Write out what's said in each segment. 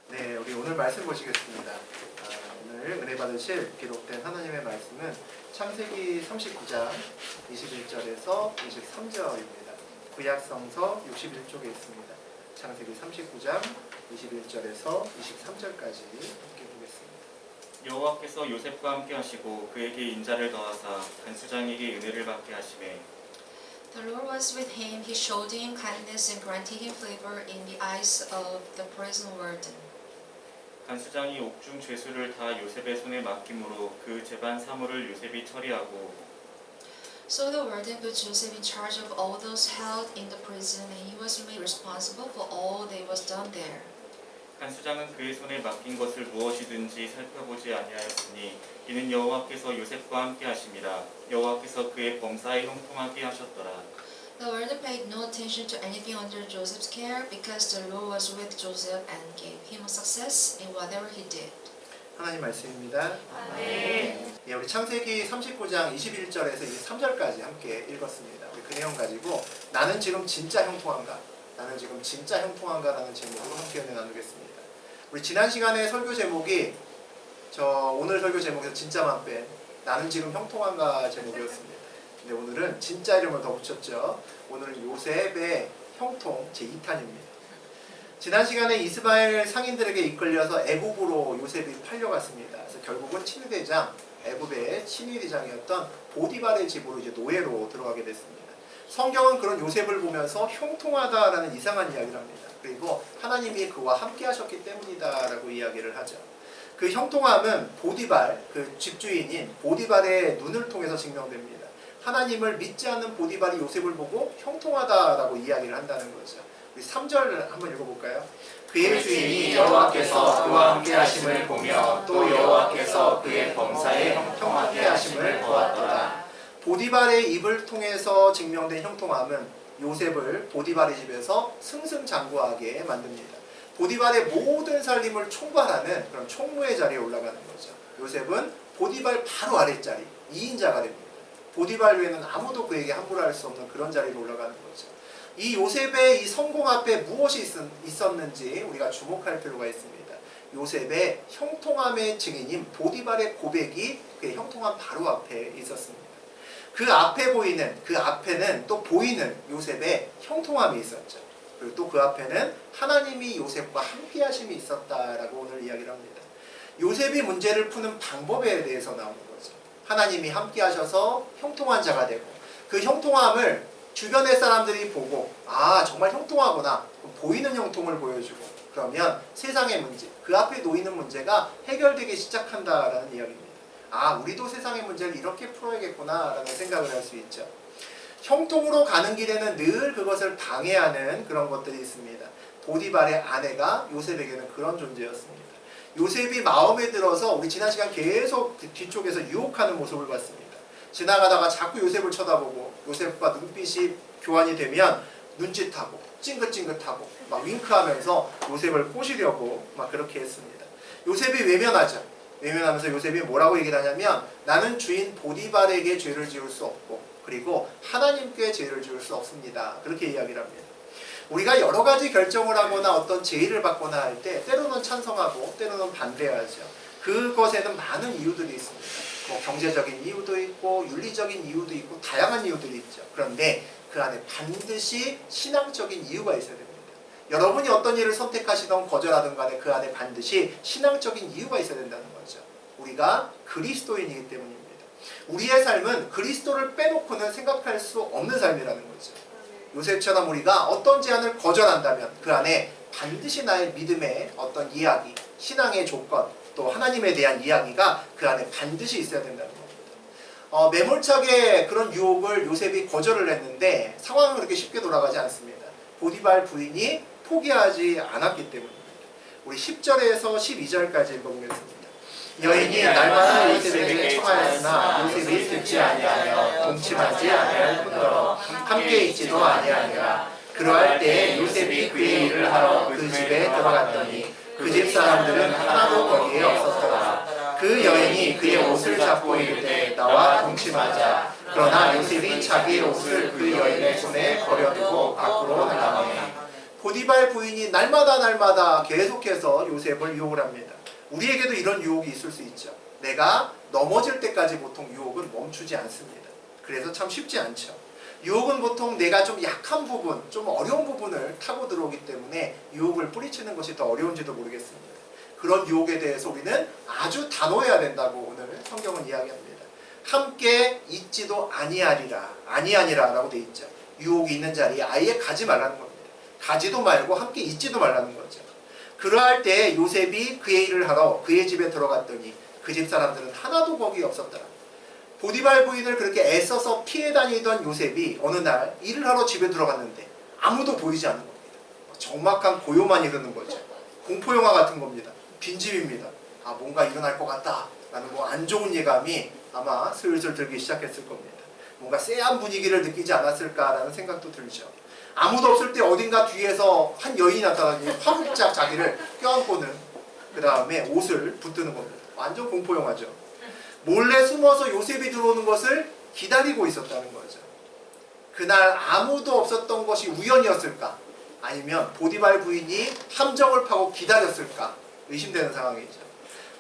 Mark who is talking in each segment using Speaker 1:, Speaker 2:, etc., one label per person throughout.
Speaker 1: 네, 우리 오늘 말씀 보시겠습니다. 오늘 은혜 받으실 기록된 하나님의 말씀은 창세기 39장 21절에서 23절입니다. 구약성서 61쪽에 있습니다. 창세기 39장 21절에서 23절까지 함께 보겠습니다.
Speaker 2: 여호와께서 요셉과 함께 하시고 그에게 인자를 더하사 간수장에게 은혜를 받게 하시매
Speaker 3: The Lord was with him. He showed him kindness and granted him favor in the eyes of the prison warden.
Speaker 2: 간수장이 옥중 죄수를 다 요셉의 손에 맡김으로 그 재반 사물을 요셉이 처리하고
Speaker 3: So the warden put Joseph in charge of all those held in the prison, and he was made responsible for all that was done there.
Speaker 2: 간수장은 그의 손에 맡긴 것을 무엇이든지 살펴보지 아니하였으니 이는 여호와께서 요셉과 함께 하심이라. 여호와께서 그의 범사에 형통하게 하셨더라.
Speaker 3: The warden paid no attention to anything under Joseph's care because the Lord was with Joseph and gave him success in whatever he did.
Speaker 1: 하나님 말씀입니다.
Speaker 3: 아멘.
Speaker 1: 예, 우리 창세기 39장 21절에서 23절까지 함께 읽었습니다. 우리 그 내용 가지고 나는 지금 진짜 형통한가? 나는 지금 진짜 형통한가라는 제목으로 함께 은혜 나누겠습니다. 우리 지난 시간에 설교 제목이 오늘 설교 제목에서 진짜만 뺀 나는 지금 형통한가 제목이었습니다. 근데 오늘은 진짜 이름을 더 붙였죠. 오늘은 요셉의 형통 제2탄입니다. 지난 시간에 이스마엘 상인들에게 이끌려서 애굽으로 요셉이 팔려갔습니다. 그래서 결국은 친위대장, 애굽의 친위대장이었던 보디발의 집으로 이제 노예로 들어가게 됐습니다. 성경은 그런 요셉을 보면서 형통하다라는 이상한 이야기를 합니다. 그리고 하나님이 그와 함께 하셨기 때문이다라고 이야기를 하죠. 그 형통함은 보디발, 그 집주인인 보디발의 눈을 통해서 증명됩니다. 하나님을 믿지 않는 보디발이 요셉을 보고 형통하다라고 이야기를 한다는 거죠. 우리 3절 한번 읽어볼까요?
Speaker 4: 그의 주인이 여호와께서 그와 함께 하심을 보며 또 여호와께서 그의 범사에 형통하게 하심을 보았더라.
Speaker 1: 보디발의 입을 통해서 증명된 형통함은 요셉을 보디발의 집에서 승승장구하게 만듭니다. 보디발의 모든 살림을 총괄하는 그런 총무의 자리에 올라가는 거죠. 요셉은 보디발 바로 아랫자리 2인자가 됩니다. 보디발 외에는 아무도 그에게 함부로 할 수 없는 그런 자리로 올라가는 거죠. 이 요셉의 이 성공 앞에 무엇이 있었는지 우리가 주목할 필요가 있습니다. 요셉의 형통함의 증인인 보디발의 고백이 그의 형통함 바로 앞에 있었습니다. 그 앞에 보이는, 그 앞에는 또 보이는 요셉의 형통함이 있었죠. 그리고 또 그 앞에는 하나님이 요셉과 함께 하심이 있었다라고 오늘 이야기를 합니다. 요셉이 문제를 푸는 방법에 대해서 나오는 거죠. 하나님이 함께 하셔서 형통한 자가 되고 그 형통함을 주변의 사람들이 보고 아 정말 형통하구나 보이는 형통을 보여주고 그러면 세상의 문제 그 앞에 놓이는 문제가 해결되기 시작한다라는 이야기입니다. 아 우리도 세상의 문제를 이렇게 풀어야겠구나 라는 생각을 할 수 있죠. 형통으로 가는 길에는 늘 그것을 방해하는 그런 것들이 있습니다. 보디발의 아내가 요셉에게는 그런 존재였습니다. 요셉이 마음에 들어서 우리 지난 시간 계속 뒤쪽에서 유혹하는 모습을 봤습니다. 지나가다가 자꾸 요셉을 쳐다보고 요셉과 눈빛이 교환이 되면 눈짓하고 찡긋찡긋하고 막 윙크하면서 요셉을 꼬시려고 막 그렇게 했습니다. 요셉이 외면하죠. 외면하면서 요셉이 뭐라고 얘기를 하냐면 나는 주인 보디발에게 죄를 지을 수 없고 그리고 하나님께 죄를 지을 수 없습니다. 그렇게 이야기를 합니다. 우리가 여러 가지 결정을 하거나 어떤 제의를 받거나 할 때 때로는 찬성하고 때로는 반대하죠. 그것에는 많은 이유들이 있습니다. 뭐 경제적인 이유도 있고 윤리적인 이유도 있고 다양한 이유들이 있죠. 그런데 그 안에 반드시 신앙적인 이유가 있어야 됩니다. 여러분이 어떤 일을 선택하시던 거절하든 간에 그 안에 반드시 신앙적인 이유가 있어야 된다는 거죠. 우리가 그리스도인이기 때문입니다. 우리의 삶은 그리스도를 빼놓고는 생각할 수 없는 삶이라는 거죠. 요셉처럼 우리가 어떤 제안을 거절한다면 그 안에 반드시 나의 믿음의 어떤 이야기, 신앙의 조건, 또 하나님에 대한 이야기가 그 안에 반드시 있어야 된다는 겁니다. 매몰차게 그런 유혹을 요셉이 거절을 했는데 상황은 그렇게 쉽게 돌아가지 않습니다. 보디발 부인이 포기하지 않았기 때문입니다. 우리 10절에서 12절까지 읽어보겠습니다. 여인이 날마다 요셉에게 청하였으나 요셉이 듣지 아니하며 동침하지 아니할 뿐더러 함께 있지도 아니하니라. 그러할 때에 요셉이 그의 일을 하러 그 집에 들어갔더니 그 집 사람들은 하나도 거기에 없었더라. 그 여인이 그의 옷을 잡고 이르되 나와 동침하자. 그러나 요셉이 자기의 옷을 그 여인의 손에 버려두고 밖으로 나가매. 보디발 부인이 날마다 계속해서 요셉을 유혹을 합니다. 우리에게도 이런 유혹이 있을 수 있죠. 내가 넘어질 때까지 보통 유혹은 멈추지 않습니다. 그래서 참 쉽지 않죠. 유혹은 보통 내가 좀 약한 부분, 좀 어려운 부분을 타고 들어오기 때문에 유혹을 뿌리치는 것이 더 어려운지도 모르겠습니다. 그런 유혹에 대해서 우리는 아주 단호해야 된다고 오늘 성경은 이야기합니다. 함께 있지도 아니하니라 라고 돼 있죠. 유혹이 있는 자리에 아예 가지 말라는 겁니다. 가지도 말고 함께 있지도 말라는 거죠. 그러할 때 요셉이 그의 일을 하러 그의 집에 들어갔더니 그 집 사람들은 하나도 거기 없었더라. 보디발 부인을 그렇게 애써서 피해 다니던 요셉이 어느 날 일을 하러 집에 들어갔는데 아무도 보이지 않는 겁니다. 적막한 고요만 이르는 거죠. 공포영화 같은 겁니다. 빈집입니다. 아, 뭔가 일어날 것 같다 라는 뭐 안 좋은 예감이 아마 슬슬 들기 시작했을 겁니다. 뭔가 쎄한 분위기를 느끼지 않았을까라는 생각도 들죠. 아무도 없을 때 어딘가 뒤에서 한 여인이 나타나니 화들짝 자기를 껴안고는 그 다음에 옷을 붙드는 겁니다. 완전 공포영화죠. 몰래 숨어서 요셉이 들어오는 것을 기다리고 있었다는 거죠. 그날 아무도 없었던 것이 우연이었을까? 아니면 보디발 부인이 함정을 파고 기다렸을까? 의심되는 상황이죠.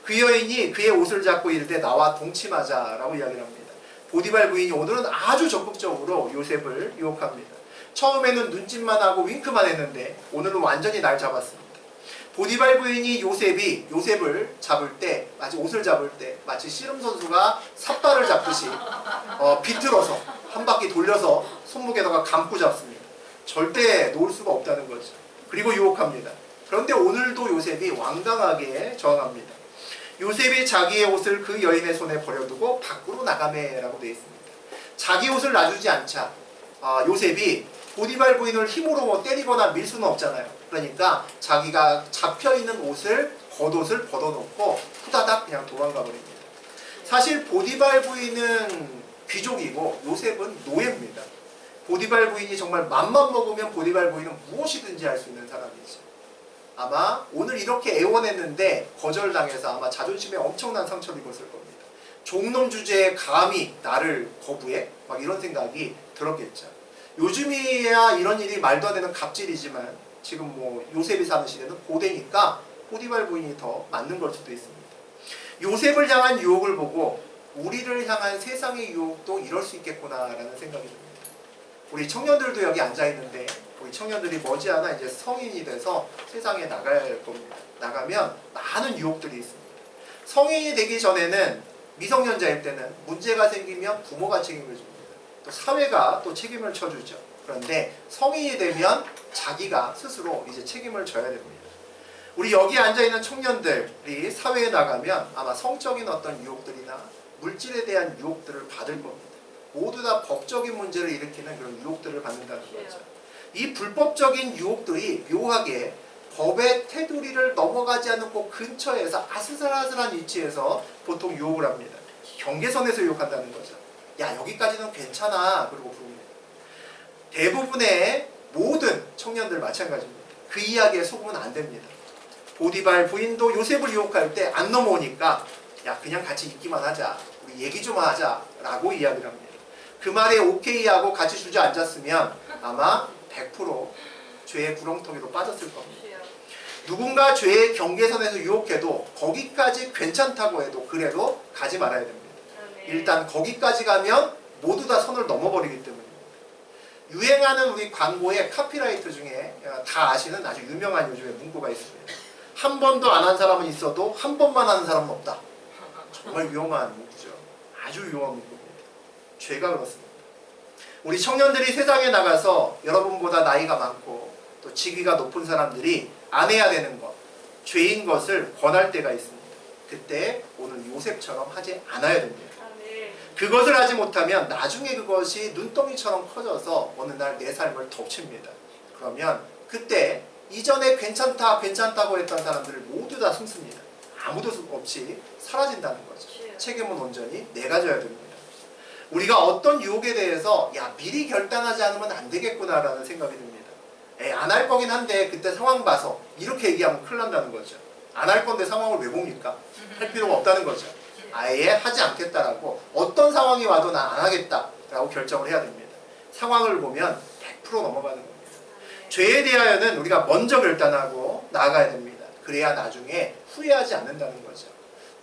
Speaker 1: 그 여인이 그의 옷을 잡고 이르되 나와 동침하자라고 이야기를 합니다. 보디발 부인이 오늘은 아주 적극적으로 요셉을 유혹합니다. 처음에는 눈짓만 하고 윙크만 했는데 오늘은 완전히 날 잡았습니다. 보디발 부인이 요셉을 잡을 때, 마치 옷을 잡을 때 마치 씨름 선수가 삿발을 잡듯이 비틀어서 한 바퀴 돌려서 손목에다가 감고 잡습니다. 절대 놓을 수가 없다는 거죠. 그리고 유혹합니다. 그런데 오늘도 요셉이 완강하게 저항합니다. 요셉이 자기의 옷을 그 여인의 손에 버려두고 밖으로 나가매라고 되어 있습니다. 자기 옷을 놔주지 않자 요셉이 보디발 부인을 힘으로 뭐 때리거나 밀 수는 없잖아요. 그러니까 자기가 잡혀있는 옷을 겉옷을 벗어놓고 후다닥 그냥 도망가 버립니다. 사실 보디발 부인은 귀족이고 요셉은 노예입니다. 보디발 부인이 정말 맘만 먹으면 보디발 부인은 무엇이든지 할 수 있는 사람이죠. 아마 오늘 이렇게 애원했는데 거절당해서 아마 자존심에 엄청난 상처를 입었을 겁니다. 종놈 주제에 감히 나를 거부해? 막 이런 생각이 들었겠죠. 요즘이야 이런 일이 말도 안 되는 갑질이지만 지금 뭐 요셉이 사는 시대는 고대니까 보디발 부인이 더 맞는 걸 수도 있습니다. 요셉을 향한 유혹을 보고 우리를 향한 세상의 유혹도 이럴 수 있겠구나라는 생각이 듭니다. 우리 청년들도 여기 앉아 있는데 우리 청년들이 머지않아 이제 성인이 돼서 세상에 나갈 겁니다. 나가면 많은 유혹들이 있습니다. 성인이 되기 전에는 미성년자일 때는 문제가 생기면 부모가 책임을 줍니다. 또 사회가 또 책임을 져주죠. 그런데 성인이 되면 자기가 스스로 이제 책임을 져야 됩니다. 우리 여기 앉아있는 청년들이 사회에 나가면 아마 성적인 어떤 유혹들이나 물질에 대한 유혹들을 받을 겁니다. 모두 다 법적인 문제를 일으키는 그런 유혹들을 받는다는 거죠. 이 불법적인 유혹들이 묘하게 법의 테두리를 넘어가지 않는 그 근처에서 아슬아슬한 위치에서 보통 유혹을 합니다. 경계선에서 유혹한다는 거죠. 야, 여기까지는 괜찮아. 그러고 부릅니다. 대부분의 모든 청년들 마찬가지입니다. 그 이야기에 속으면 안 됩니다. 보디발 부인도 요셉을 유혹할 때 안 넘어오니까 야, 그냥 같이 있기만 하자. 우리 얘기 좀 하자. 라고 이야기를 합니다. 그 말에 오케이 하고 같이 주저앉았으면 아마 100% 죄의 구렁텅이로 빠졌을 겁니다. 누군가 죄의 경계선에서 유혹해도 거기까지 괜찮다고 해도 그래도 가지 말아야 됩니다. 일단 거기까지 가면 모두 다 선을 넘어버리기 때문입니다. 유행하는 우리 광고의 카피라이트 중에 다 아시는 아주 유명한 요즘에 문구가 있습니다. 한 번도 안 한 사람은 있어도 한 번만 하는 사람은 없다. 정말 위험한 문구죠. 아주 위험한 문구입니다. 죄가 그렇습니다. 우리 청년들이 세상에 나가서 여러분보다 나이가 많고 또 직위가 높은 사람들이 안 해야 되는 것, 죄인 것을 권할 때가 있습니다. 그때 오늘 요셉처럼 하지 않아야 됩니다. 그것을 하지 못하면 나중에 그것이 눈덩이처럼 커져서 어느 날 내 삶을 덮칩니다. 그러면 그때 이전에 괜찮다고 했던 사람들을 모두 다 숨습니다. 아무도 없이 사라진다는 거죠. 책임은 온전히 내가 져야 됩니다. 우리가 어떤 유혹에 대해서 야, 미리 결단하지 않으면 안 되겠구나라는 생각이 듭니다. 안 할 거긴 한데 그때 상황 봐서 이렇게 얘기하면 큰일 난다는 거죠. 안 할 건데 상황을 왜 봅니까? 할 필요가 없다는 거죠. 아예 하지 않겠다라고 어떤 상황이 와도 난 안 하겠다 라고 결정을 해야 됩니다. 상황을 보면 100% 넘어가는 겁니다. 죄에 대하여는 우리가 먼저 결단하고 나아가야 됩니다. 그래야 나중에 후회하지 않는다는 거죠.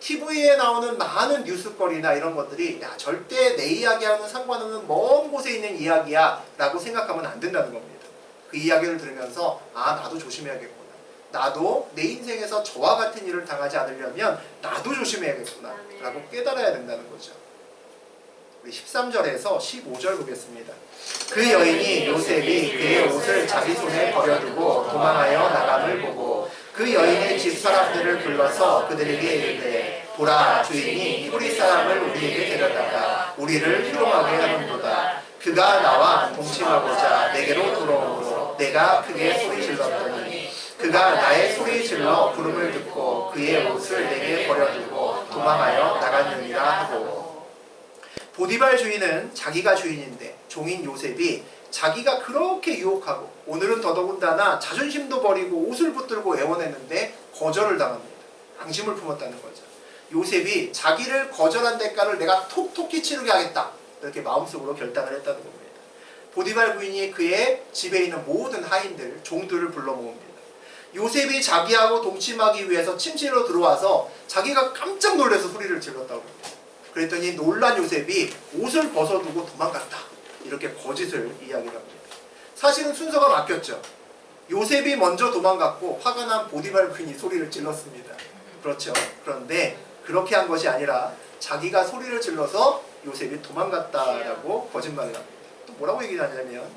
Speaker 1: TV에 나오는 많은 뉴스거리나 이런 것들이 야 절대 내 이야기하고는 상관없는 먼 곳에 있는 이야기야 라고 생각하면 안 된다는 겁니다. 그 이야기를 들으면서 아 나도 조심해야겠구나. 나도 내 인생에서 저와 같은 일을 당하지 않으려면 나도 조심해야겠구나 라고 깨달아야 된다는 거죠. 우리 13절에서 15절 보겠습니다. 그 여인이 요셉이 그의 옷을 자기 손에 버려두고 도망하여 나감을 보고 그 여인의 집 사람들을 불러서 그들에게 이르되 보라 주인이 히브리 사람을 우리에게 데려다가 우리를 희롱하게 하는도다. 그가 나와 동침하고자 내게로 들어오므로 내가 크게 소리 질렀더니 그가 나의 소리 질러 부름을 듣고 그의 옷을 내게 버려두고 도망하여 나갔느니라 하고. 보디발 주인은 자기가 주인인데 종인 요셉이 자기가 그렇게 유혹하고 오늘은 더더군다나 자존심도 버리고 옷을 붙들고 애원했는데 거절을 당합니다. 앙심을 품었다는 거죠. 요셉이 자기를 거절한 대가를 내가 톡톡히 치르게 하겠다 이렇게 마음속으로 결단을 했다는 겁니다. 보디발 부인이 그의 집에 있는 모든 하인들, 종들을 불러 모읍니다. 요셉이 자기하고 동침하기 위해서 침실로 들어와서 자기가 깜짝 놀라서 소리를 질렀다고 합니다. 그랬더니 놀란 요셉이 옷을 벗어두고 도망갔다. 이렇게 거짓을 이야기를 합니다. 사실은 순서가 바뀌었죠. 요셉이 먼저 도망갔고 화가 난 보디발 부인이 소리를 질렀습니다. 그렇죠. 그런데 그렇게 한 것이 아니라 자기가 소리를 질러서 요셉이 도망갔다라고 거짓말을 합니다. 또 뭐라고 얘기하냐면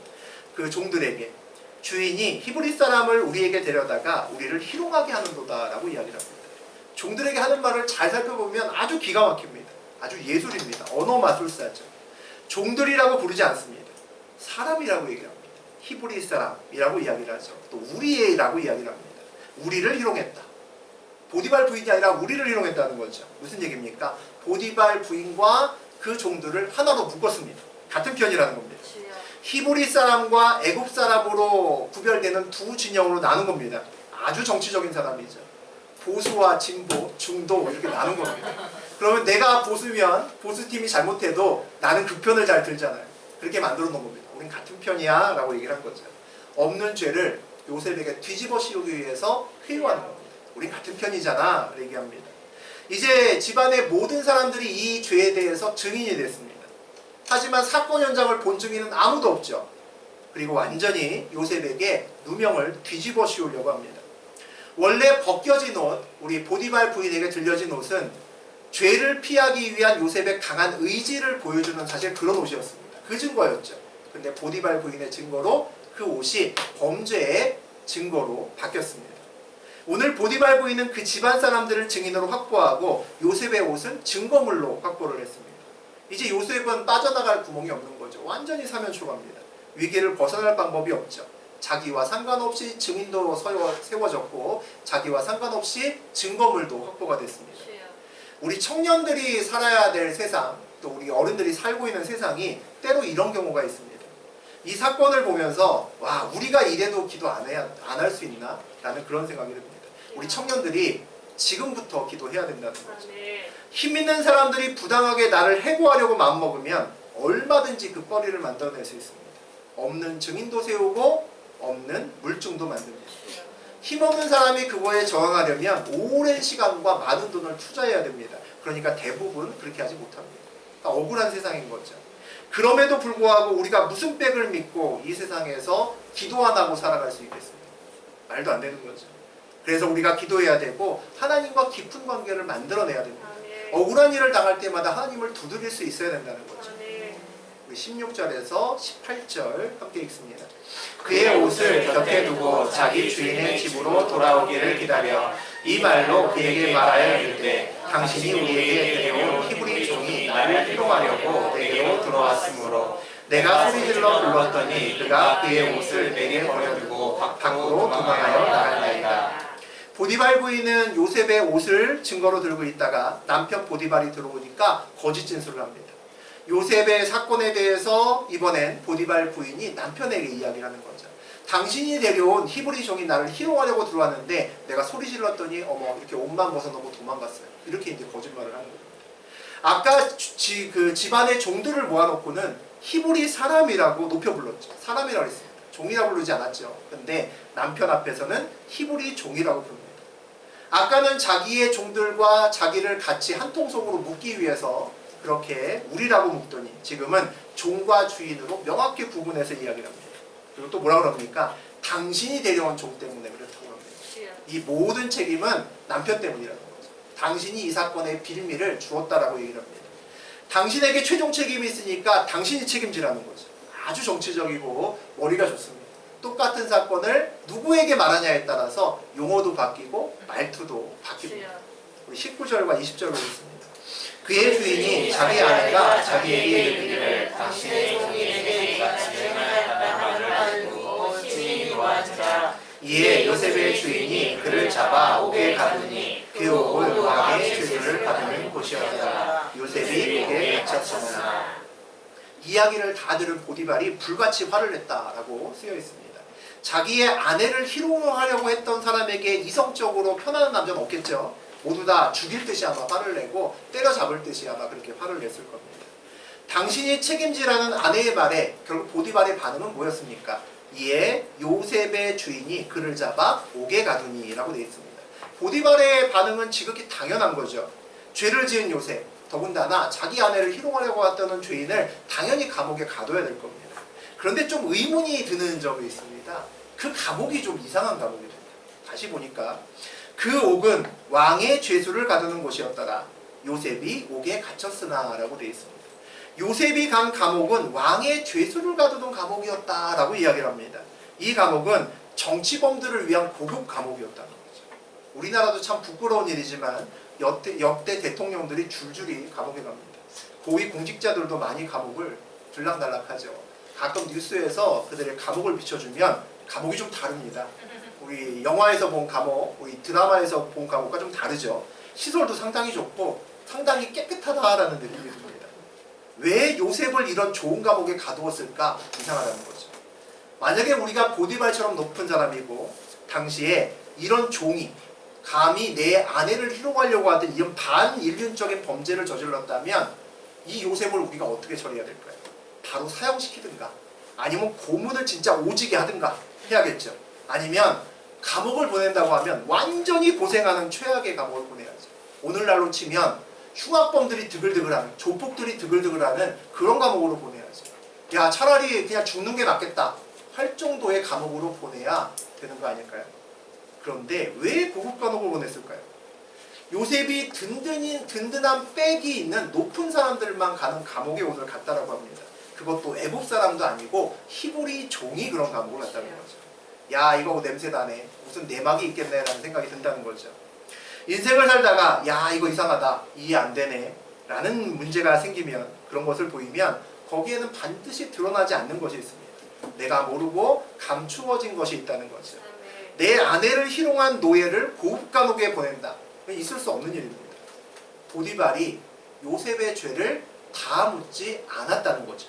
Speaker 1: 그 종들에게 주인이 히브리 사람을 우리에게 데려다가 우리를 희롱하게 하는도다라고 이야기를 합니다. 종들에게 하는 말을 잘 살펴보면 아주 기가 막힙니다. 아주 예술입니다. 언어 마술사죠. 종들이라고 부르지 않습니다. 사람이라고 얘기를 합니다. 히브리 사람이라고 이야기를 하죠. 또 우리라고 이야기를 합니다. 우리를 희롱했다. 보디발 부인이 아니라 우리를 희롱했다는 거죠. 무슨 얘기입니까? 보디발 부인과 그 종들을 하나로 묶었습니다. 같은 편이라는 겁니다. 히브리 사람과 애굽 사람으로 구별되는 두 진영으로 나눈 겁니다. 아주 정치적인 사람이죠. 보수와 진보, 중도 이렇게 나눈 겁니다. 그러면 내가 보수면 보수팀이 잘못해도 나는 그 편을 잘 들잖아요. 그렇게 만들어 놓은 겁니다. 우린 같은 편이야 라고 얘기를 한 거죠. 없는 죄를 요셉에게 뒤집어 씌우기 위해서 회유하는 겁니다. 우린 같은 편이잖아 얘기합니다. 이제 집안의 모든 사람들이 이 죄에 대해서 증인이 됐습니다. 하지만 사건 현장을 본 증인은 아무도 없죠. 그리고 완전히 요셉에게 누명을 뒤집어 씌우려고 합니다. 원래 벗겨진 옷, 우리 보디발 부인에게 들려진 옷은 죄를 피하기 위한 요셉의 강한 의지를 보여주는 사실 그런 옷이었습니다. 그 증거였죠. 근데 보디발 부인의 증거로 그 옷이 범죄의 증거로 바뀌었습니다. 오늘 보디발 부인은 그 집안 사람들을 증인으로 확보하고 요셉의 옷은 증거물로 확보를 했습니다. 이제 요셉은 빠져나갈 구멍이 없는 거죠. 완전히 사면초가입니다. 위기를 벗어날 방법이 없죠. 자기와 상관없이 증인도 세워졌고 자기와 상관없이 증거물도 확보가 됐습니다. 우리 청년들이 살아야 될 세상, 또 우리 어른들이 살고 있는 세상이 때로 이런 경우가 있습니다. 이 사건을 보면서 와 우리가 이래도 기도 안 할 수 있나? 라는 그런 생각이 듭니다. 우리 청년들이 지금부터 기도해야 된다는 거죠. 힘 있는 사람들이 부당하게 나를 해고하려고 마음먹으면 얼마든지 그 거리를 만들어낼 수 있습니다. 없는 증인도 세우고 없는 물증도 만듭니다. 힘없는 사람이 그거에 저항하려면 오랜 시간과 많은 돈을 투자해야 됩니다. 그러니까 대부분 그렇게 하지 못합니다. 그러니까 억울한 세상인 거죠. 그럼에도 불구하고 우리가 무슨 백을 믿고 이 세상에서 기도 안 하고 살아갈 수 있겠습니까? 말도 안 되는 거죠. 그래서 우리가 기도해야 되고 하나님과 깊은 관계를 만들어내야 됩니다. 억울한 일을 당할 때마다 하나님을 두드릴 수 있어야 된다는 거죠. 16절에서 18절 함께 읽습니다.
Speaker 4: 그의 옷을 곁에 두고 자기 주인의 집으로 돌아오기를 기다려 이 말로 그에게 말하여 이르되 당신이 우리에게 데려온 히브리 종이 나를 희롱하려고 내게로 들어왔으므로 내가 소리질러 불렀더니 그가 그의 옷을 내게 버려두고 밖으로 도망하여 나간다이다.
Speaker 1: 보디발 부인은 요셉의 옷을 증거로 들고 있다가 남편 보디발이 들어오니까 거짓 진술을 합니다. 요셉의 사건에 대해서 이번엔 보디발 부인이 남편에게 이야기를 하는 거죠. 당신이 데려온 히브리 종이 나를 희롱하려고 들어왔는데 내가 소리 질렀더니 어머 이렇게 옷만 벗어놓고 도망갔어요. 이렇게 이제 거짓말을 하는 겁니다. 아까 그 집안의 종들을 모아놓고는 히브리 사람이라고 높여 불렀죠. 사람이라고 했습니다. 종이라고 부르지 않았죠. 근데 남편 앞에서는 히브리 종이라고 부릅니다. 아까는 자기의 종들과 자기를 같이 한 통속으로 묶기 위해서 그렇게 우리라고 묶더니 지금은 종과 주인으로 명확히 구분해서 이야기를 합니다. 그리고 또 뭐라 그럽니까? 당신이 데려온 종 때문에 그렇다고 합니다. 이 모든 책임은 남편 때문이라는 거죠. 당신이 이 사건의 빌미를 주었다라고 얘기를 합니다. 당신에게 최종 책임이 있으니까 당신이 책임지라는 거죠. 아주 정치적이고 머리가 좋습니다. 똑같은 사건을 누구에게 말하냐에 따라서 용어도 바뀌고 말투도 바뀝니다. 우리 19절과 20절 보겠습니다. 그의 주인이 자기 아내가 자기에게 이르기를
Speaker 4: 당신의 종에게 같이 행하였다는 말을 듣고 주인이 앉으라.
Speaker 1: 이에 요셉의 주인이 그를 잡아 옥에 가두니 그 옥은 왕의 죄수를 받는 곳이었다. 요셉이 옥에 갇혔으나. 이야기를 다 들은 보디발이 불같이 화를 냈다라고 쓰여 있습니다. 자기의 아내를 희롱하려고 했던 사람에게 이성적으로 편안한 남자는 없겠죠. 모두 다 죽일 듯이 아마 화를 내고 때려잡을 듯이 아마 그렇게 화를 냈을 겁니다. 당신이 책임지라는 아내의 말에 결국 보디발의 반응은 뭐였습니까? 이에 요셉의 주인이 그를 잡아 옥에 가두니 라고 되어 있습니다. 보디발의 반응은 지극히 당연한 거죠. 죄를 지은 요셉, 더군다나 자기 아내를 희롱하려고 했던 죄인을 당연히 감옥에 가둬야 될 겁니다. 그런데 좀 의문이 드는 점이 있습니다. 그 감옥이 좀 이상한 감옥입니다. 다시 보니까 그 옥은 왕의 죄수를 가두는 곳이었더라. 요셉이 옥에 갇혔으나 라고 되어 있습니다. 요셉이 간 감옥은 왕의 죄수를 가두는 감옥이었다라고 이야기를 합니다. 이 감옥은 정치범들을 위한 고급 감옥이었다는 거죠. 우리나라도 참 부끄러운 일이지만 역대 대통령들이 줄줄이 감옥에 갑니다. 고위 공직자들도 많이 감옥을 들락날락하죠. 가끔 뉴스에서 그들의 감옥을 비춰주면 감옥이 좀 다릅니다. 우리 영화에서 본 감옥, 우리 드라마에서 본 감옥과 좀 다르죠. 시설도 상당히 좋고 상당히 깨끗하다라는 느낌이 듭니다. 왜 요셉을 이런 좋은 감옥에 가두었을까? 이상하다는 거죠. 만약에 우리가 보디발처럼 높은 사람이고 당시에 이런 종이 감히 내 아내를 희롱하려고 하던 이런 반인륜적인 범죄를 저질렀다면 이 요셉을 우리가 어떻게 처리해야 될까요? 바로 사형시키든가 아니면 고문을 진짜 오지게 하든가 해야겠죠. 아니면 감옥을 보낸다고 하면 완전히 고생하는 최악의 감옥을 보내야죠. 오늘날로 치면 흉악범들이 드글드글하는, 조폭들이 드글드글하는 그런 감옥으로 보내야죠. 야, 차라리 그냥 죽는 게 낫겠다 할 정도의 감옥으로 보내야 되는 거 아닐까요? 그런데 왜 고급 감옥을 보냈을까요? 요셉이 든든한 백이 있는 높은 사람들만 가는 감옥에 오늘 갔다라고 합니다. 그것도 애국 사람도 아니고 히브리 종이 그런 감옥을 갔다는 거죠. 야, 이거 냄새 나네. 무슨 내막이 있겠네 라는 생각이 든다는 거죠. 인생을 살다가 야, 이거 이상하다. 이해 안 되네 라는 문제가 생기면, 그런 것을 보이면 거기에는 반드시 드러나지 않는 것이 있습니다. 내가 모르고 감추어진 것이 있다는 거죠. 내 아내를 희롱한 노예를 고급 감옥에 보낸다. 있을 수 없는 일입니다. 보디발이 요셉의 죄를 다 묻지 않았다는 거죠.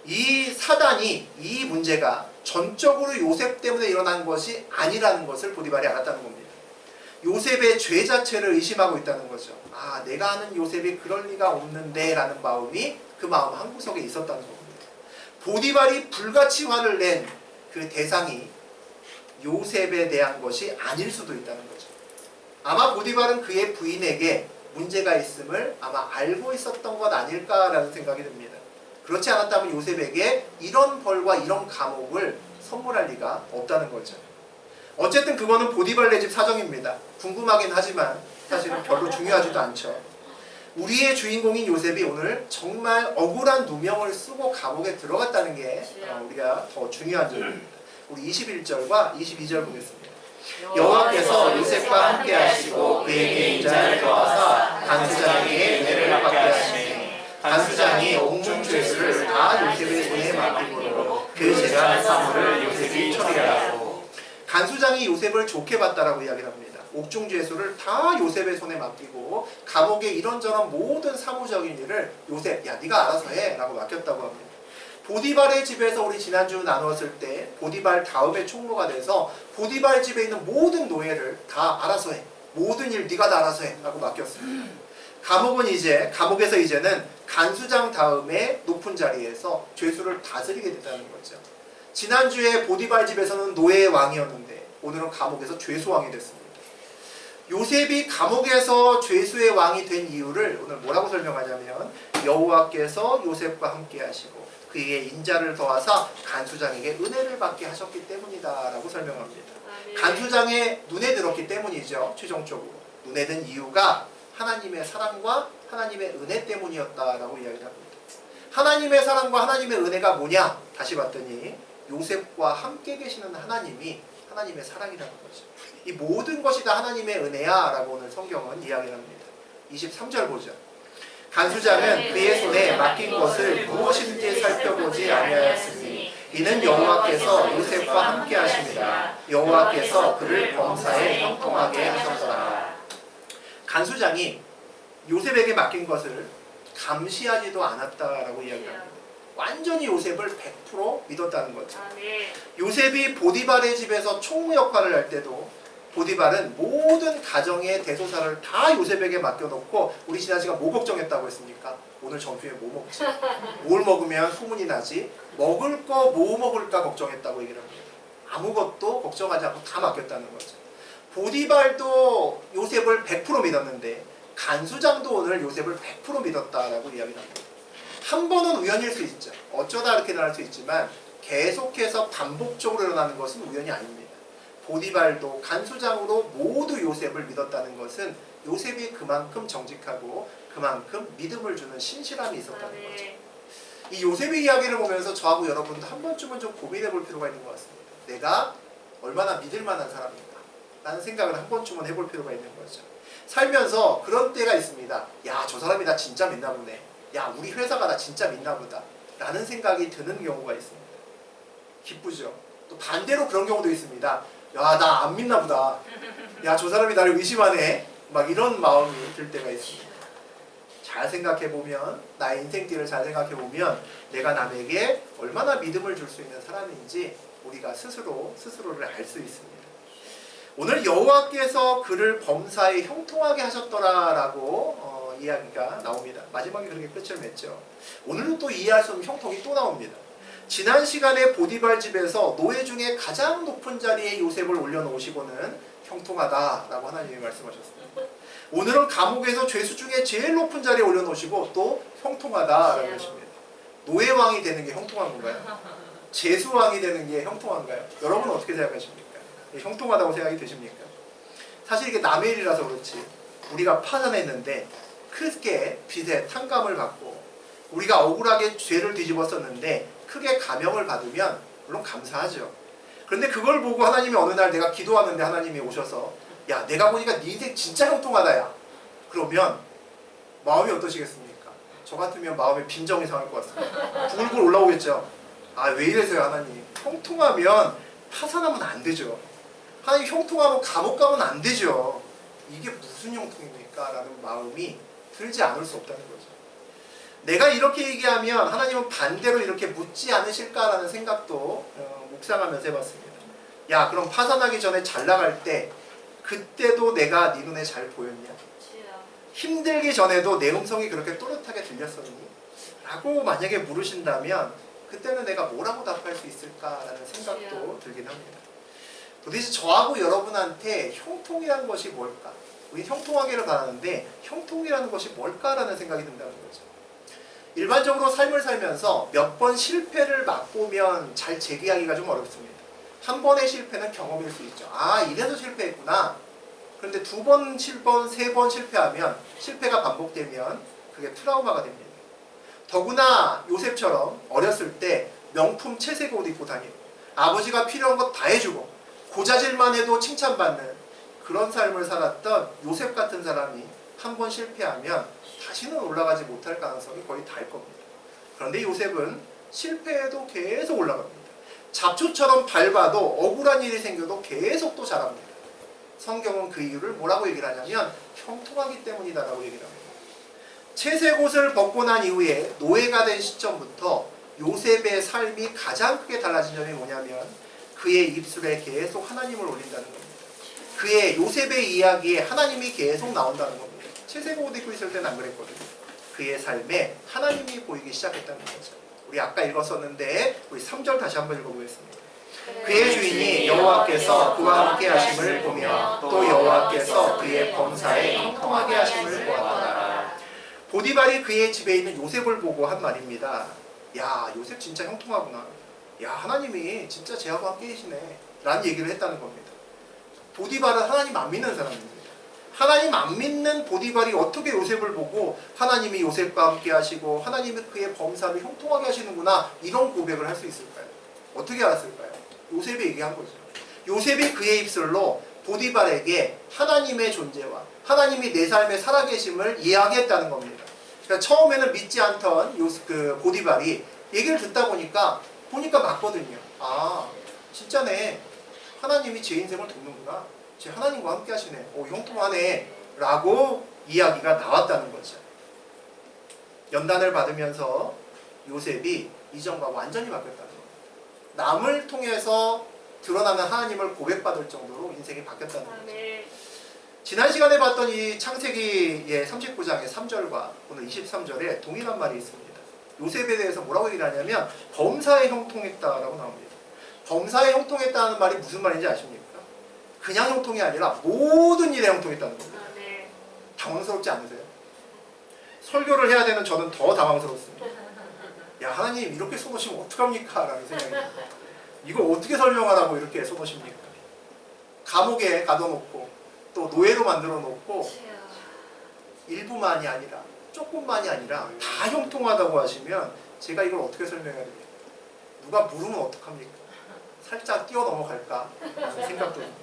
Speaker 1: 이 사단이, 이 문제가 전적으로 요셉 때문에 일어난 것이 아니라는 것을 보디발이 알았다는 겁니다. 요셉의 죄 자체를 의심하고 있다는 거죠. 아, 내가 아는 요셉이 그럴 리가 없는데 라는 마음이 그 마음 한구석에 있었다는 겁니다. 보디발이 불같이 화를 낸 그 대상이 요셉에 대한 것이 아닐 수도 있다는 거죠. 아마 보디발은 그의 부인에게 문제가 있음을 아마 알고 있었던 것 아닐까라는 생각이 듭니다. 그렇지 않았다면 요셉에게 이런 벌과 이런 감옥을 선물할 리가 없다는 거죠. 어쨌든 그거는 보디발네 집 사정입니다. 궁금하긴 하지만 사실은 별로 중요하지도 않죠. 우리의 주인공인 요셉이 오늘 정말 억울한 누명을 쓰고 감옥에 들어갔다는 게 우리가 더 중요한 점입니다. 우리 21절과 22절 보겠습니다. 여호와께서 요셉과 함께 하시고 그에게 인자를 더하사 간수장에게 은혜를 받게 하시니 간수장이 옥중 죄수를 다 요셉의 손에 맡김으로 그 재난 사물을 요셉이 처리하고. 간수장이 요셉을 좋게 봤다라고 이야기를 합니다. 옥중 죄수를 다 요셉의 손에 맡기고 감옥의 이런저런 모든 사무적인 일을 요셉, 야 네가 알아서 해 라고 맡겼다고 합니다. 보디발의 집에서 우리 지난주 나누었을 때 보디발 다음에 총무가 돼서 보디발 집에 있는 모든 노예를 다 알아서 해, 모든 일 네가 다 알아서 해 라고 맡겼습니다. 감옥에서 이제는 간수장 다음에 높은 자리에서 죄수를 다스리게 된다는 거죠. 지난주에 보디발 집에서는 노예의 왕이었는데 오늘은 감옥에서 죄수왕이 됐습니다. 요셉이 감옥에서 죄수의 왕이 된 이유를 오늘 뭐라고 설명하냐면 여호와께서 요셉과 함께 하시고 그에게 인자를 더하사 간수장에게 은혜를 받게 하셨기 때문이다 라고 설명합니다. 간수장의 눈에 들었기 때문이죠. 최종적으로 눈에 든 이유가 하나님의 사랑과 하나님의 은혜 때문이었다라고 이야기를 합니다. 하나님의 사랑과 하나님의 은혜가 뭐냐? 다시 봤더니 요셉과 함께 계시는 하나님이 하나님의 사랑이라는 거죠. 이 모든 것이 다 하나님의 은혜야 라고 오늘 성경은 이야기를 합니다. 23절 보죠. 간수장은 그의 손에 맡긴 것을 무엇인지 살펴보지 아니하였으니 이는 여호와께서 요셉과 함께 하십니다. 여호와께서 그를 범사에 형통하게 하셨더라. 간수장이 요셉에게 맡긴 것을 감시하지도 않았다라고 이야기합니다. 완전히 요셉을 100% 믿었다는 거죠. 요셉이 보디발의 집에서 총무 역할을 할 때도 보디발은 모든 가정의 대소사를 다 요셉에게 맡겨놓고 우리 지난 시간 뭐 걱정했다고 했습니까? 오늘 점심에 뭐 먹지? 뭘 먹으면 소문이 나지? 먹을 거 뭐 먹을까 걱정했다고 얘기를 합니다. 아무것도 걱정하지 않고 다 맡겼다는 거죠. 보디발도 요셉을 100% 믿었는데 간수장도 오늘 요셉을 100% 믿었다라고 이야기를 합니다. 한 번은 우연일 수 있죠. 어쩌다 이렇게 일어날 수 있지만 계속해서 반복적으로 일어나는 것은 우연이 아닙니다. 보디발도 간수장으로 모두 요셉을 믿었다는 것은 요셉이 그만큼 정직하고 그만큼 믿음을 주는 신실함이 있었다는 거죠. 이 요셉의 이야기를 보면서 저하고 여러분도 한 번쯤은 좀 고민해 볼 필요가 있는 것 같습니다. 내가 얼마나 믿을 만한 사람인가 라는 생각을 한 번쯤은 해볼 필요가 있는 거죠. 살면서 그런 때가 있습니다. 야, 저 사람이 나 진짜 믿나 보네. 야, 우리 회사가 나 진짜 믿나 보다 라는 생각이 드는 경우가 있습니다. 기쁘죠. 또 반대로 그런 경우도 있습니다. 야, 나 안 믿나 보다. 야, 저 사람이 나를 의심하네. 막 이런 마음이 들 때가 있습니다. 잘 생각해보면, 나의 인생길을 잘 생각해보면 내가 남에게 얼마나 믿음을 줄 수 있는 사람인지 우리가 스스로를 알 수 있습니다. 오늘 여호와께서 그를 범사에 형통하게 하셨더라라고 이야기가 나옵니다. 마지막에 그렇게 끝을 맺죠. 오늘도 또 이해할 수 없는 형통이 또 나옵니다. 지난 시간에 보디발 집에서 노예 중에 가장 높은 자리에 요셉을 올려놓으시고는 형통하다라고 하나님이 말씀하셨습니다. 오늘은 감옥에서 죄수 중에 제일 높은 자리에 올려놓으시고 또 형통하다라고 하십니다. 노예왕이 되는 게 형통한 건가요? 죄수왕이 되는 게 형통한가요? 여러분은 어떻게 생각하십니까? 형통하다고 생각이 되십니까? 사실 이게 남의 일이라서 그렇지 우리가 파산했는데 크게 빚에 탕감을 받고 우리가 억울하게 죄를 뒤집었었는데 크게 감형을 받으면 물론 감사하죠. 그런데 그걸 보고 하나님이 어느 날 내가 기도하는데 하나님이 오셔서 야, 내가 보니까 네 인생 진짜 형통하다 야. 그러면 마음이 어떠시겠습니까? 저 같으면 마음에 빈정이 상할 것 같습니다. 부글부글 올라오겠죠. 아, 왜 이래서요 하나님. 형통하면 파산하면 안 되죠. 하나님 형통하면 감옥 가면 안 되죠. 이게 무슨 형통입니까? 라는 마음이 들지 않을 수 없다는 거죠. 내가 이렇게 얘기하면 하나님은 반대로 이렇게 묻지 않으실까라는 생각도 묵상하면서 해봤습니다. 야, 그럼 파산하기 전에 잘 나갈 때 그때도 내가 네 눈에 잘 보였냐? 힘들기 전에도 내 음성이 그렇게 또렷하게 들렸었니? 라고 만약에 물으신다면 그때는 내가 뭐라고 답할 수 있을까라는 생각도 들긴 합니다. 도대체 저하고 여러분한테 형통이라는 것이 뭘까? 우리 형통하기를 바라는데 형통이라는 것이 뭘까라는 생각이 든다는 거죠. 일반적으로 삶을 살면서 몇 번 실패를 맛보면 잘 재기하기가 좀 어렵습니다. 한 번의 실패는 경험일 수 있죠. 아, 이래서 실패했구나. 그런데 두 번, 세 번 실패하면 실패가 반복되면 그게 트라우마가 됩니다. 더구나 요셉처럼 어렸을 때 명품 채색 옷 입고 다니고 아버지가 필요한 것 다 해주고 고자질만 해도 칭찬받는 그런 삶을 살았던 요셉 같은 사람이 한 번 실패하면 다시는 올라가지 못할 가능성이 거의 다일 겁니다. 그런데 요셉은 실패해도 계속 올라갑니다. 잡초처럼 밟아도 억울한 일이 생겨도 계속 또 자랍니다. 성경은 그 이유를 뭐라고 얘기를 하냐면 형통하기 때문이다라고 얘기를 합니다. 채색 옷을 벗고 난 이후에 노예가 된 시점부터 요셉의 삶이 가장 크게 달라진 점이 뭐냐면 그의 입술에 계속 하나님을 올린다는 겁니다. 그의 요셉의 이야기에 하나님이 계속 나온다는 겁니다. 채색 옷 입고 있을 때는 안 그랬거든요. 그의 삶에 하나님이 보이기 시작했다는 거죠. 우리 아까 읽었었는데 우리 3절 다시 한번 읽어보겠습니다. 그의 주인이 여호와께서 그와 함께 하심을 보며 또 여호와께서 그의 범사에 형통하게 하심을 보았더라. 보디발이 그의 집에 있는 요셉을 보고 한 말입니다. 야, 요셉 진짜 형통하구나. 야, 하나님이 진짜 쟤하고 함께 계시네 라는 얘기를 했다는 겁니다. 보디발은 하나님 안 믿는 사람입니다. 하나님 안 믿는 보디발이 어떻게 요셉을 보고 하나님이 요셉과 함께 하시고 하나님이 그의 범사를 형통하게 하시는구나 이런 고백을 할 수 있을까요? 어떻게 알았을까요? 요셉이 얘기한 거죠. 요셉이 그의 입술로 보디발에게 하나님의 존재와 하나님이 내 삶에 살아계심을 이야기했다는 겁니다. 그러니까 처음에는 믿지 않던 보디발이 얘기를 듣다 보니까 맞거든요. 아, 진짜네. 하나님이 제 인생을 돕는구나. 제 하나님과 함께 하시네. 형통하네. 라고 이야기가 나왔다는 거죠. 연단을 받으면서 요셉이 이전과 완전히 바뀌었다는 거예요. 남을 통해서 드러나는 하나님을 고백받을 정도로 인생이 바뀌었다는 거죠. 지난 시간에 봤던 이 창세기의 39장의 3절과 오늘 23절에 동일한 말이 있습니다. 요셉에 대해서 뭐라고 얘기를 하냐면 범사에 형통했다라고 나옵니다. 범사에 형통했다는 말이 무슨 말인지 아십니까? 그냥 형통이 아니라 모든 일에 형통했다는 겁니다. 당황스럽지 않으세요? 설교를 해야 되는 저는 더 당황스럽습니다. 야, 하나님 이렇게 쏘놓으시면 어떡합니까? 라는 생각이 듭니다. 이걸 어떻게 설명하라고 이렇게 쏘놓으십니까? 감옥에 가둬놓고 또 노예로 만들어 놓고 일부만이 아니라 조금만이 아니라 다 형통하다고 하시면 제가 이걸 어떻게 설명해야 됩니까? 누가 물으면 어떡합니까? 살짝 뛰어 넘어갈까? 라는 생각도 듭니다.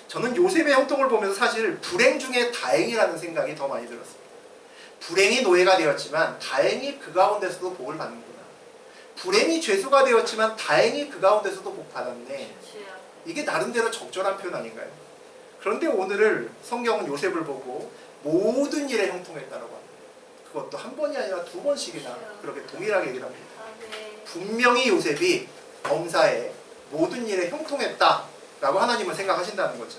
Speaker 1: 저는 요셉의 형통을 보면서 사실 불행 중에 다행이라는 생각이 더 많이 들었습니다. 불행이 노예가 되었지만 다행히 그 가운데서도 복을 받는구나. 불행이 죄수가 되었지만 다행히 그 가운데서도 복 받았네. 이게 나름대로 적절한 표현 아닌가요? 그런데 오늘을 성경은 요셉을 보고 모든 일에 형통했다라고 합니다. 그것도 한 번이 아니라 두 번씩이나 그렇게 동일하게 얘기를 합니다. 분명히 요셉이 범사에 모든 일에 형통했다라고 하나님은 생각하신다는 거죠.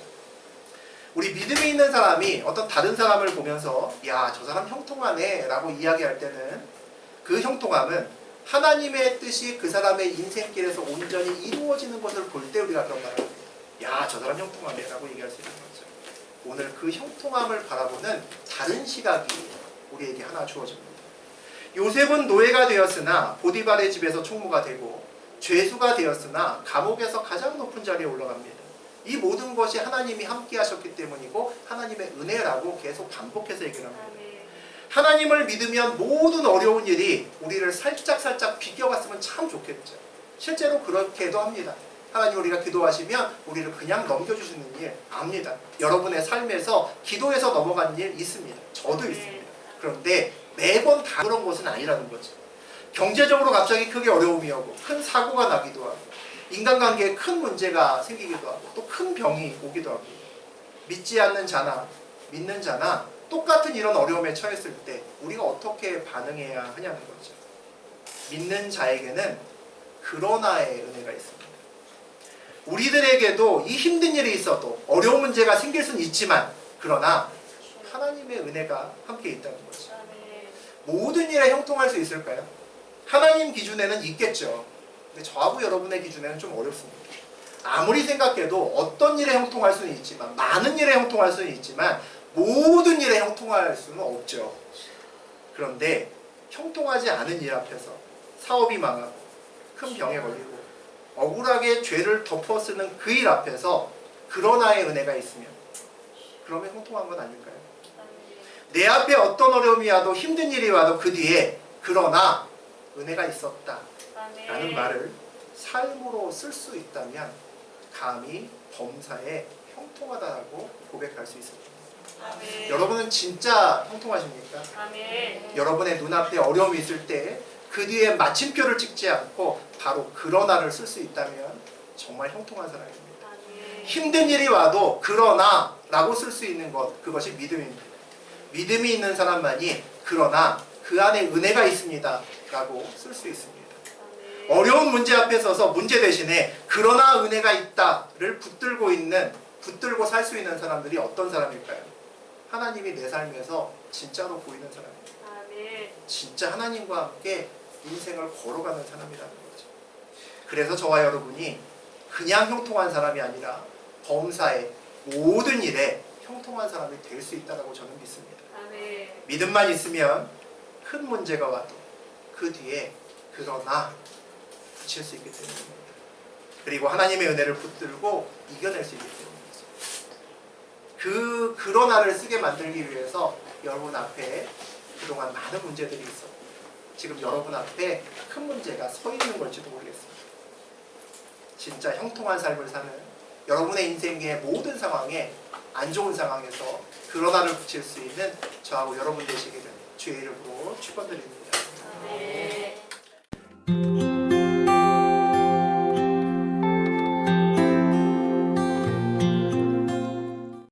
Speaker 1: 우리 믿음이 있는 사람이 어떤 다른 사람을 보면서 야, 저 사람 형통하네 라고 이야기할 때는 그 형통함은 하나님의 뜻이 그 사람의 인생길에서 온전히 이루어지는 것을 볼 때 우리가 그런 말을 합니다. 야, 저 사람 형통하네 라고 얘기할 수 있는 거죠. 오늘 그 형통함을 바라보는 다른 시각이 우리에게 하나 주어집니다. 요셉은 노예가 되었으나 보디발의 집에서 총무가 되고 죄수가 되었으나 감옥에서 가장 높은 자리에 올라갑니다. 이 모든 것이 하나님이 함께 하셨기 때문이고 하나님의 은혜라고 계속 반복해서 얘기를 합니다. 하나님을 믿으면 모든 어려운 일이 우리를 살짝 비껴갔으면 참 좋겠죠. 실제로 그렇게도 합니다. 하나님 우리가 기도하시면 우리를 그냥 넘겨주시는 일 압니다. 여러분의 삶에서 기도해서 넘어간 일 있습니다. 저도 있습니다. 그런데 매번 다 그런 것은 아니라는 거죠. 경제적으로 갑자기 크게 어려움이 오고 큰 사고가 나기도 하고 인간관계에 큰 문제가 생기기도 하고 또 큰 병이 오기도 하고 믿지 않는 자나 믿는 자나 똑같은 이런 어려움에 처했을 때 우리가 어떻게 반응해야 하냐는 거죠. 믿는 자에게는 그러나의 은혜가 있습니다. 우리들에게도 이 힘든 일이 있어도 어려운 문제가 생길 수는 있지만 그러나 하나님의 은혜가 함께 있다는 거죠. 모든 일에 형통할 수 있을까요? 하나님 기준에는 있겠죠. 근데 저하고 여러분의 기준에는 좀 어렵습니다. 아무리 생각해도 어떤 일에 형통할 수는 있지만 많은 일에 형통할 수는 있지만 모든 일에 형통할 수는 없죠. 그런데 형통하지 않은 일 앞에서 사업이 망하고 큰 병에 걸리고 억울하게 죄를 덮어쓰는 그 일 앞에서 그러나의 은혜가 있으면 그러면 형통한 건 아닐까요? 내 앞에 어떤 어려움이 와도 힘든 일이 와도 그 뒤에 그러나 은혜가 있었다 라는 말을 삶으로 쓸 수 있다면 감히 범사에 형통하다고 고백할 수 있을 겁니다. 여러분은 진짜 형통하십니까? 여러분의 눈앞에 어려움이 있을 때 그 뒤에 마침표를 찍지 않고 바로 그러나를 쓸 수 있다면 정말 형통한 사람입니다. 힘든 일이 와도 그러나 라고 쓸 수 있는 것, 그것이 믿음입니다. 믿음이 있는 사람만이 그러나 그 안에 은혜가 있습니다 라고 쓸 수 있습니다. 어려운 문제 앞에 서서 문제 대신에 그러나 은혜가 있다를 붙들고 살 수 있는 사람들이 어떤 사람일까요? 하나님이 내 삶에서 진짜로 보이는 사람입니다.
Speaker 5: 아멘.
Speaker 1: 진짜 하나님과 함께 인생을 걸어가는 사람이라는 거죠. 그래서 저와 여러분이 그냥 형통한 사람이 아니라 범사의 모든 일에 형통한 사람이 될 수 있다고 저는 믿습니다.
Speaker 5: 아멘.
Speaker 1: 믿음만 있으면 큰 문제가 와도 그 뒤에 그러나 붙일 수 있기 때문입니다. 그리고 하나님의 은혜를 붙들고 이겨낼 수 있기 때문이죠. 그러나를 쓰게 만들기 위해서 여러분 앞에 그동안 많은 문제들이 있어. 지금 여러분 앞에 큰 문제가 서 있는 걸지도 모르겠습니다. 진짜 형통한 삶을 사는 여러분의 인생의 모든 상황에 안 좋은 상황에서 그러나를 붙일 수 있는 저하고 여러분 되시기를 주의 이름으로 축원드립니다.
Speaker 5: 아멘.